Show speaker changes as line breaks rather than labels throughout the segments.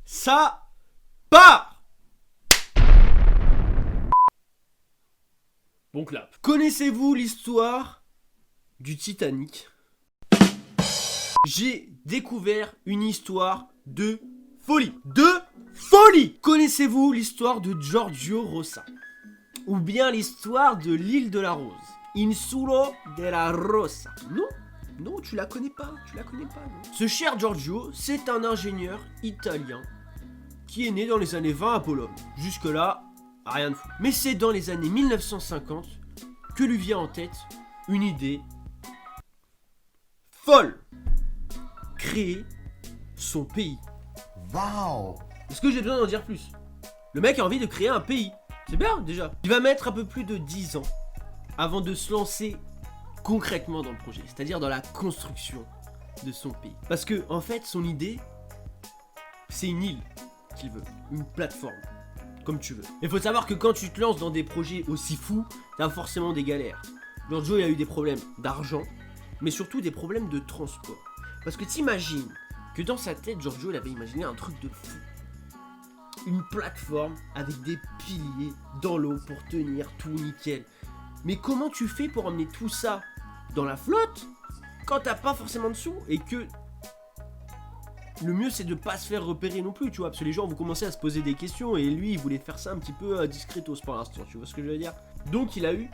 ça part. Bon clap. Connaissez-vous l'histoire du Titanic? J'ai découvert une histoire de folie. De folie! Connaissez-vous l'histoire de Giorgio Rosa? Ou bien l'histoire de l'île de la Rose? Insulo della Rosa. Non, non, tu la connais pas, non. Ce cher Giorgio, c'est un ingénieur italien qui est né dans les années 20 à Pologne. Jusque-là, rien de fou. Mais c'est dans les années 1950 que lui vient en tête une idée folle. Créer son pays.
Wow!
Est-ce que j'ai besoin d'en dire plus? Le mec a envie de créer un pays. C'est bien déjà. Il va mettre un peu plus de 10 ans avant de se lancer concrètement dans le projet, c'est-à-dire dans la construction de son pays. Parce que en fait, son idée, c'est une île qu'il veut, une plateforme, comme tu veux. Il faut savoir que quand tu te lances dans des projets aussi fous, t'as forcément des galères. Giorgio, il a eu des problèmes d'argent, mais surtout des problèmes de transport. Parce que t'imagines que dans sa tête, Giorgio, il avait imaginé un truc de fou. Une plateforme avec des piliers dans l'eau pour tenir tout nickel. Mais comment tu fais pour emmener tout ça dans la flotte quand t'as pas forcément de sous et que le mieux c'est de pas se faire repérer non plus, tu vois, parce que les gens vont commencer à se poser des questions et lui il voulait faire ça un petit peu discretos pour l'instant, tu vois ce que je veux dire? Donc il a eu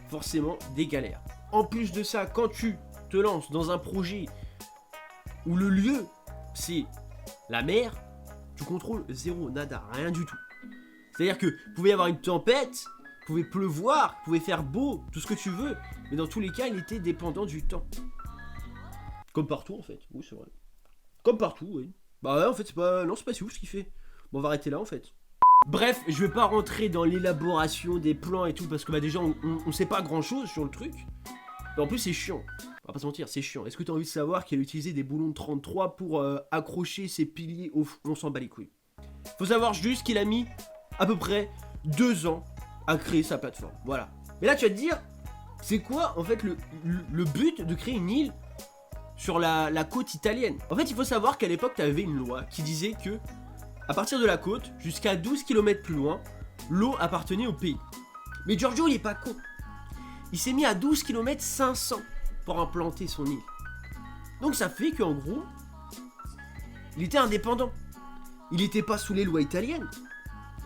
forcément des galères. En plus de ça, quand tu te lances dans un projet où le lieu c'est la mer, tu contrôles zéro, nada, rien du tout. C'est-à-dire que pouvait y avoir une tempête, pouvait pleuvoir, pouvait faire beau, tout ce que tu veux, mais dans tous les cas, il était dépendant du temps. Comme partout en fait, oui c'est vrai. Comme partout, oui. Bah ouais, en fait c'est pas si ouf ce qu'il fait. Bon, on va arrêter là en fait. Bref, je vais pas rentrer dans l'élaboration des plans et tout, parce que bah déjà on sait pas grand chose sur le truc. Et en plus c'est chiant. On va pas se mentir, c'est chiant. Est-ce que t'as envie de savoir qu'elle utilisait des boulons de 33 pour accrocher ses piliers au fond? On s'en bat les couilles. Faut savoir juste qu'il a mis à peu près 2 ans à créer sa plateforme. Voilà. Mais là tu vas te dire, c'est quoi en fait le but de créer une île sur la côte italienne? En fait il faut savoir qu'à l'époque t'avais une loi qui disait que à partir de la côte, jusqu'à 12 km plus loin, l'eau appartenait au pays. Mais Giorgio il est pas con. Il s'est mis à 12 km 500 pour implanter son île. Donc ça fait qu'en gros, il était indépendant. Il était pas sous les lois italiennes.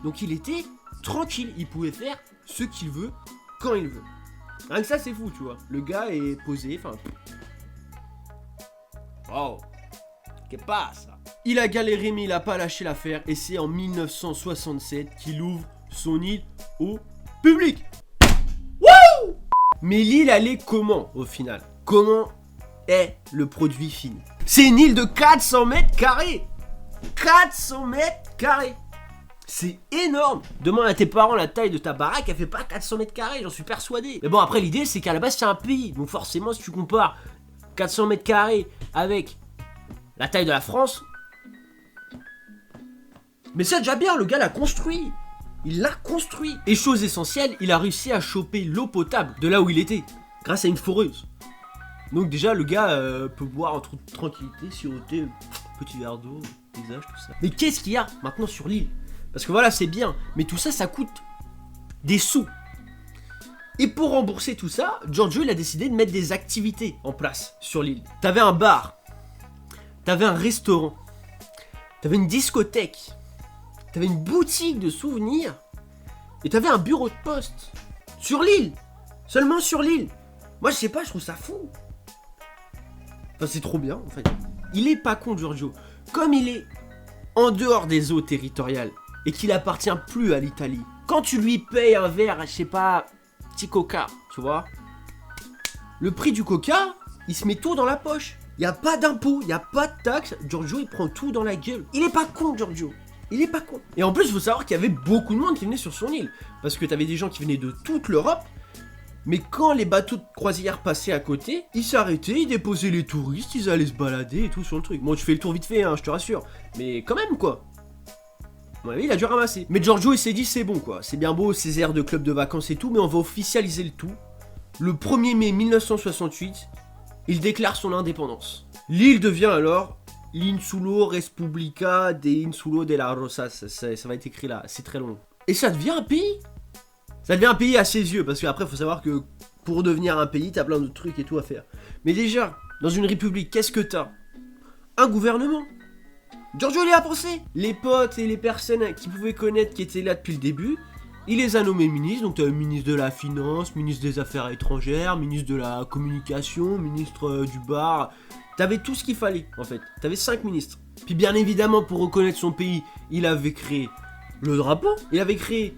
Donc il était tranquille. Il pouvait faire ce qu'il veut, quand il veut. Rien que ça c'est fou, tu vois. Le gars est posé, enfin... Oh, qu'est-ce qui passe? Il a galéré mais il a pas lâché l'affaire. Et c'est en 1967 qu'il ouvre son île au public. Wouh! Mais l'île, elle est comment, au final? Comment est le produit fini? C'est une île de 400 mètres carrés! 400 mètres carrés! C'est énorme! Demande à tes parents la taille de ta baraque, elle fait pas 400 mètres carrés, j'en suis persuadé. Mais bon, après, l'idée, c'est qu'à la base, c'est un pays. Donc forcément, si tu compares 400 mètres carrés avec la taille de la France... Mais c'est déjà bien, le gars l'a construit! Il l'a construit. Et chose essentielle, il a réussi à choper l'eau potable de là où il était, grâce à une foreuse. Donc déjà, le gars peut boire en toute tranquillité, siroter, petit verre d'eau, paysage, tout ça. Mais qu'est-ce qu'il y a maintenant sur l'île? Parce que voilà, c'est bien, mais tout ça, ça coûte des sous. Et pour rembourser tout ça, Giorgio, il a décidé de mettre des activités en place sur l'île. T'avais un bar, t'avais un restaurant, t'avais une discothèque, t'avais une boutique de souvenirs et t'avais un bureau de poste sur l'île, seulement sur l'île. Moi je sais pas, je trouve ça fou. Enfin c'est trop bien en fait. Il est pas con Giorgio. Comme il est en dehors des eaux territoriales et qu'il appartient plus à l'Italie, quand tu lui payes un verre, je sais pas, petit coca, tu vois, le prix du coca, il se met tout dans la poche. Y a pas d'impôt, y a pas de taxes. Giorgio il prend tout dans la gueule. Il est pas con Giorgio. Il est pas con. Et en plus, il faut savoir qu'il y avait beaucoup de monde qui venait sur son île. Parce que t'avais des gens qui venaient de toute l'Europe. Mais quand les bateaux de croisière passaient à côté, ils s'arrêtaient, ils déposaient les touristes, ils allaient se balader et tout sur le truc. Bon, tu fais le tour vite fait, hein, je te rassure. Mais quand même, quoi. À mon avis, il a dû ramasser. Mais Giorgio, il s'est dit, c'est bon, quoi. C'est bien beau, ces airs de club de vacances et tout, mais on va officialiser le tout. Le 1er mai 1968, il déclare son indépendance. L'île devient alors l'Insulo Respublica de Insulo de la Rosas. Ça va être écrit là, c'est très long. Et ça devient un pays. Ça devient un pays à ses yeux, parce qu'après, il faut savoir que pour devenir un pays, t'as plein de trucs et tout à faire. Mais déjà, dans une république, qu'est-ce que t'as? Un gouvernement. Giorgio, il y a pensé. Les potes et les personnes qui pouvaient connaître, qui étaient là depuis le début, il les a nommés ministres. Donc t'as le ministre de la Finance, ministre des Affaires étrangères, ministre de la Communication, ministre du bar. T'avais tout ce qu'il fallait, en fait. T'avais 5 ministres. Puis bien évidemment, pour reconnaître son pays, il avait créé le drapeau, il avait créé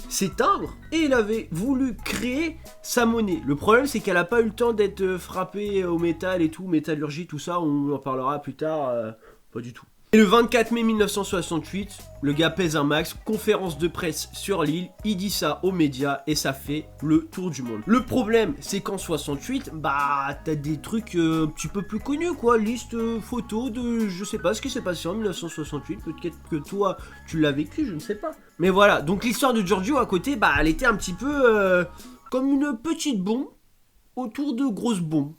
ses timbres, et il avait voulu créer sa monnaie. Le problème, c'est qu'elle n'a pas eu le temps d'être frappée au métal et tout, métallurgie, tout ça, on en parlera plus tard, pas du tout. Et le 24 mai 1968, le gars pèse un max, conférence de presse sur l'île, il dit ça aux médias et ça fait le tour du monde. Le problème, c'est qu'en 68, bah t'as des trucs un petit peu plus connus quoi, liste photos de je sais pas ce qui s'est passé en 1968, peut-être que toi tu l'as vécu, je ne sais pas. Mais voilà, donc l'histoire de Giorgio à côté, bah elle était un petit peu comme une petite bombe autour de grosses bombes.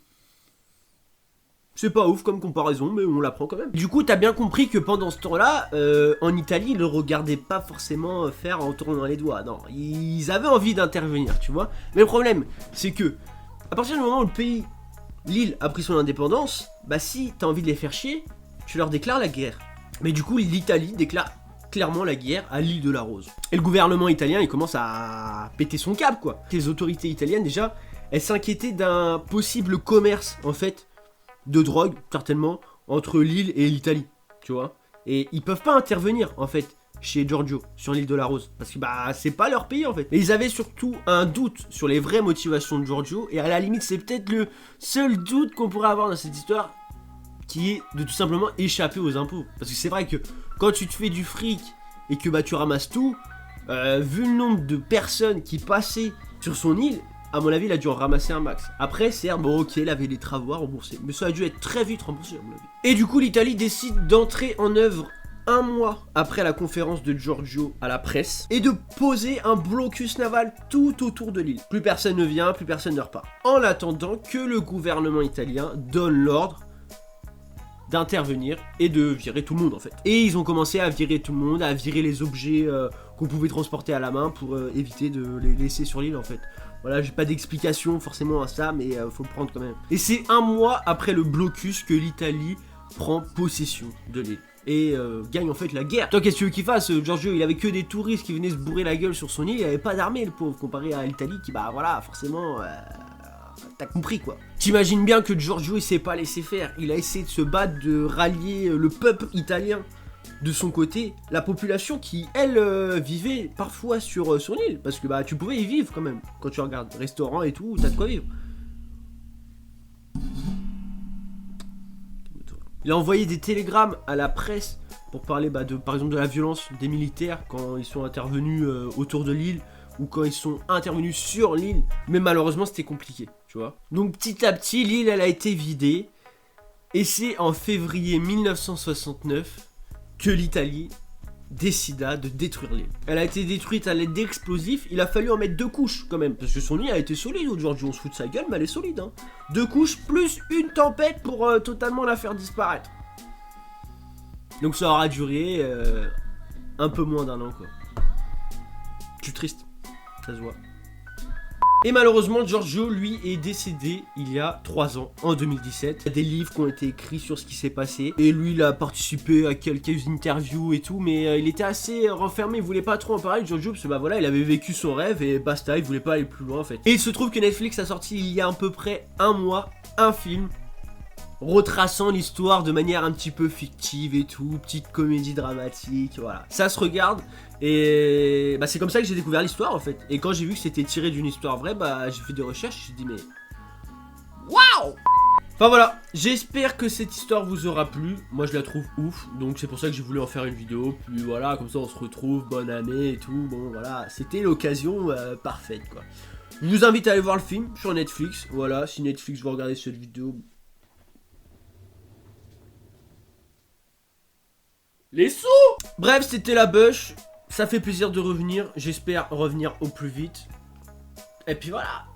C'est pas ouf comme comparaison, mais on l'apprend quand même. Du coup, t'as bien compris que pendant ce temps-là, en Italie, ils le regardaient pas forcément faire en tournant les doigts. Non, ils avaient envie d'intervenir, tu vois. Mais le problème, c'est que, à partir du moment où le pays, l'île, a pris son indépendance, bah si t'as envie de les faire chier, tu leur déclares la guerre. Mais du coup, l'Italie déclare clairement la guerre à l'île de la Rose. Et le gouvernement italien, il commence à péter son câble, quoi. Les autorités italiennes, déjà, elles s'inquiétaient d'un possible commerce, en fait, de drogue, certainement, entre l'île et l'Italie, tu vois. Et ils peuvent pas intervenir, en fait, chez Giorgio, sur l'île de la Rose, parce que, bah, c'est pas leur pays, en fait. Et ils avaient surtout un doute sur les vraies motivations de Giorgio, et à la limite, c'est peut-être le seul doute qu'on pourrait avoir dans cette histoire, qui est de tout simplement échapper aux impôts. Parce que c'est vrai que, quand tu te fais du fric, et que, bah, tu ramasses tout, vu le nombre de personnes qui passaient sur son île, à mon avis, il a dû en ramasser un max. Après, certes, bon, ok, il avait des travaux à rembourser. Mais ça a dû être très vite remboursé, à mon avis. Et du coup, l'Italie décide d'entrer en œuvre un mois après la conférence de Giorgio à la presse et de poser un blocus naval tout autour de l'île. Plus personne ne vient, plus personne ne repart. En attendant que le gouvernement italien donne l'ordre d'intervenir et de virer tout le monde, en fait. Et ils ont commencé à virer tout le monde, à virer les objets qu'on pouvait transporter à la main pour éviter de les laisser sur l'île, en fait. Voilà, j'ai pas d'explication forcément à ça, mais faut le prendre quand même. Et c'est un mois après le blocus que l'Italie prend possession de l'île. Et gagne en fait la guerre. Toi, qu'est-ce que tu veux qu'il fasse? Giorgio, il avait que des touristes qui venaient se bourrer la gueule sur son île, il avait pas d'armée, le pauvre, comparé à l'Italie qui, bah voilà, forcément, t'as compris quoi. T'imagines bien que Giorgio, il s'est pas laissé faire. Il a essayé de se battre, de rallier le peuple italien. De son côté, la population qui, elle, vivait parfois sur son île. Parce que bah tu pouvais y vivre quand même. Quand tu regardes restaurant et tout, t'as de quoi vivre. Il a envoyé des télégrammes à la presse pour parler bah, par exemple de la violence des militaires quand ils sont intervenus autour de l'île ou quand ils sont intervenus sur l'île. Mais malheureusement, c'était compliqué, tu vois. Donc petit à petit, l'île, elle a été vidée. Et c'est en février 1969... que l'Italie décida de détruire l'île. Elle a été détruite à l'aide d'explosifs, il a fallu en mettre 2 couches quand même, parce que son île a été solide, aujourd'hui on se fout de sa gueule, mais elle est solide. Hein. 2 couches plus une tempête pour totalement la faire disparaître. Donc ça aura duré un peu moins d'1 an quoi. Je suis triste, ça se voit. Et malheureusement, Giorgio, lui, est décédé il y a 3 ans, en 2017. Il y a des livres qui ont été écrits sur ce qui s'est passé. Et lui, il a participé à quelques interviews et tout, mais il était assez renfermé, il voulait pas trop en parler, Giorgio, parce que bah voilà, il avait vécu son rêve et basta, il voulait pas aller plus loin en fait. Et il se trouve que Netflix a sorti il y a à peu près 1 mois, un film retraçant l'histoire de manière un petit peu fictive et tout, petite comédie dramatique, voilà. Ça se regarde et bah c'est comme ça que j'ai découvert l'histoire en fait. Et quand j'ai vu que c'était tiré d'une histoire vraie, bah j'ai fait des recherches, j'ai dit mais waouh. Enfin voilà, j'espère que cette histoire vous aura plu. Moi je la trouve ouf, donc c'est pour ça que j'ai voulu en faire une vidéo. Puis voilà, comme ça on se retrouve, bonne année et tout. Bon voilà, c'était l'occasion parfaite quoi. Je vous invite à aller voir le film sur Netflix. Voilà, si Netflix veut regarder cette vidéo, les sous. Bref, c'était la Bush. Ça fait plaisir de revenir. J'espère revenir au plus vite. Et puis voilà.